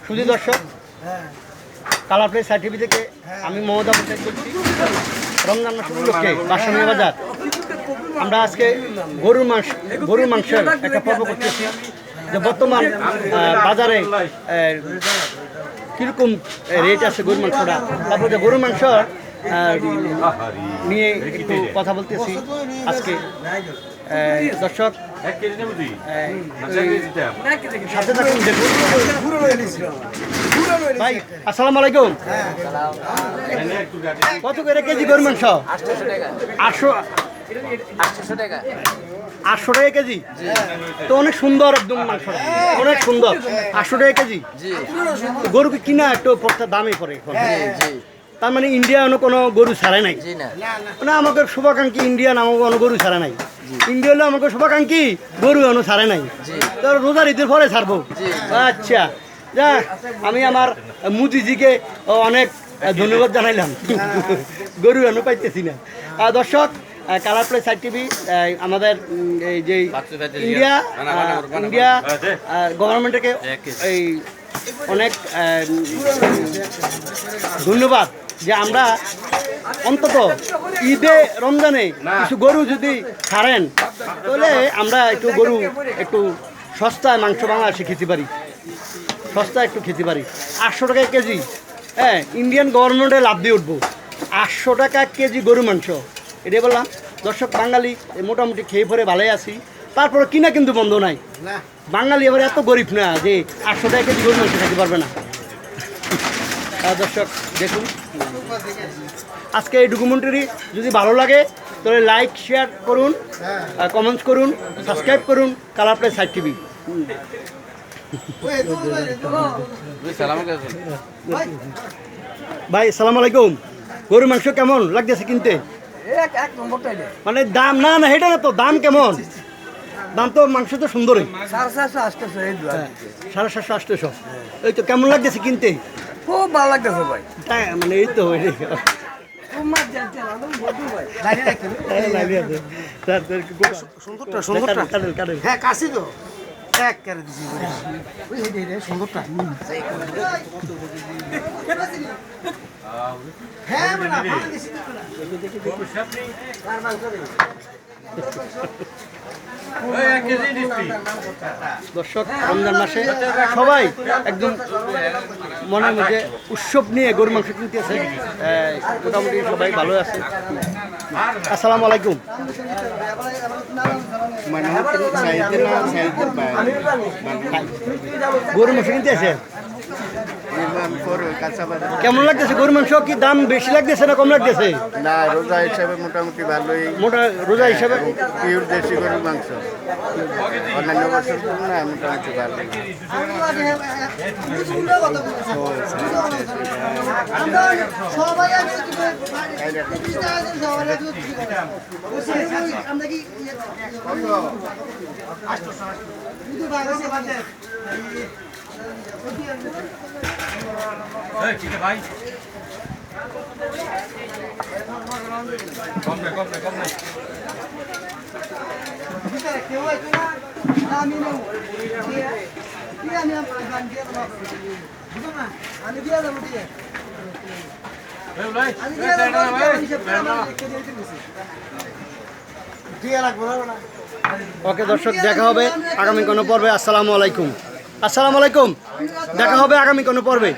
সুধী দর্শক, colour place certificate থেকে আমি মমতা বলছি। রমজান মাস উপলক্ষে বাসামিয়া বাজার আমরা আজকে গরুর মাংসের একটা পর্ব করতেছি। যে বর্তমান বাজারে কীরকম রেট আছে গরুর মাংসটা, তারপর যে গরুর মাংস নিয়ে একটু কথা বলতেছি আজকে। দর্শক সাথে থাকুন, দেখুন। ভাই আসসালামু আলাইকুম। কত করে কেজি গরুর মাংস? 800 টাকা কেজি। তো অনেক সুন্দর একদম মাংস, অনেক সুন্দর। 800 টাকা কেজি। গরুকে কিনা একটু দামে পড়ে। তার মানে ইন্ডিয়ান কোনো গরু ছাড়াই নাই মানে আমাকে শুভাকাঙ্ক্ষী ইন্ডিয়ান আমাকে কোনো গরু ছাড়া নাই। ইন্ডিয়া হলো আমাকে শুভাকাঙ্ক্ষী গরু এখনো ছাড়ে নাই। তো রোজার ঈদের পরে ছাড়বো। আচ্ছা, যা আমি আমার মোদিজিকে অনেক ধন্যবাদ জানাইলাম। গরু এখনো পাইতেছি না। দর্শক, কালার প্লেস টিভি আমাদের এই যে ইন্ডিয়া গভর্নমেন্টকে এই অনেক ধন্যবাদ যে আমরা অন্তত ঈদে রমজানে কিছু গরু যদি ছাড়েন তাহলে আমরা একটু গরু একটু সস্তায় মাংস বাংলাদেশে খেতে পারি, সস্তায় একটু খেতে পারি। 800 টাকা কেজি। হ্যাঁ, ইন্ডিয়ান গভর্নমেন্টে লাভ দিয়ে উঠবো। 800 টাকা কেজি গরু মাংস, এটাই বললাম। দর্শক, বাঙালি মোটামুটি খেয়ে পরে ভালোই আছি, তারপরে কিনা কিন্তু বন্ধ নাই। বাঙালি এবার এত গরিব না যে 800 টাকা কেজি গরু মাংস খেতে পারবে না। দর্শক দেখুন, আজকে এই ডকুমেন্টারি যদি ভালো লাগে তাহলে লাইক শেয়ার করুন, কমেন্টস করুন, সাবস্ক্রাইব করুন কালার প্লেস টিভি। ভাই আসসালামু আলাইকুম। গরুর মাংস কেমন লাগতেছে কিনতে? মানে দাম না না এটা না তো, দাম কেমন? দাম তো মাংস তো সুন্দরই। 750-800। এই তো কেমন লাগতেছে কিনতে? খুব ভালো লাগতেছে ভাই। মানে এই তো হ্যাঁ, কাশি তো এক করে দিছি সুন্দরটা। দর্শক, রমজান মাসে সবাই একদম মনের মধ্যে উৎসব নিয়ে গরু মাংস কিনতেছে। মোটামুটি সবাই ভালো আছে। আসসালামু আলাইকুম। গরু মাংস কিনতে আছে, কেমন লাগতেছে গরু মাংস? কি দাম বেশি লাগতেছে না কম লাগতেছে? না, রোজা হিসাবে মোটামুটি ভালোই। রোজা হিসাবে পিওর দেশি গরুর মাংস অন্যান্য বছর না মোটামুটি ভালো। ভাই ওকে দর্শক, দেখা হবে আগামী কোনো পর্বে। আসসালামু আলাইকুম। আসসালামু আলাইকুম, দেখা হবে আগামী কোনো পর্বে।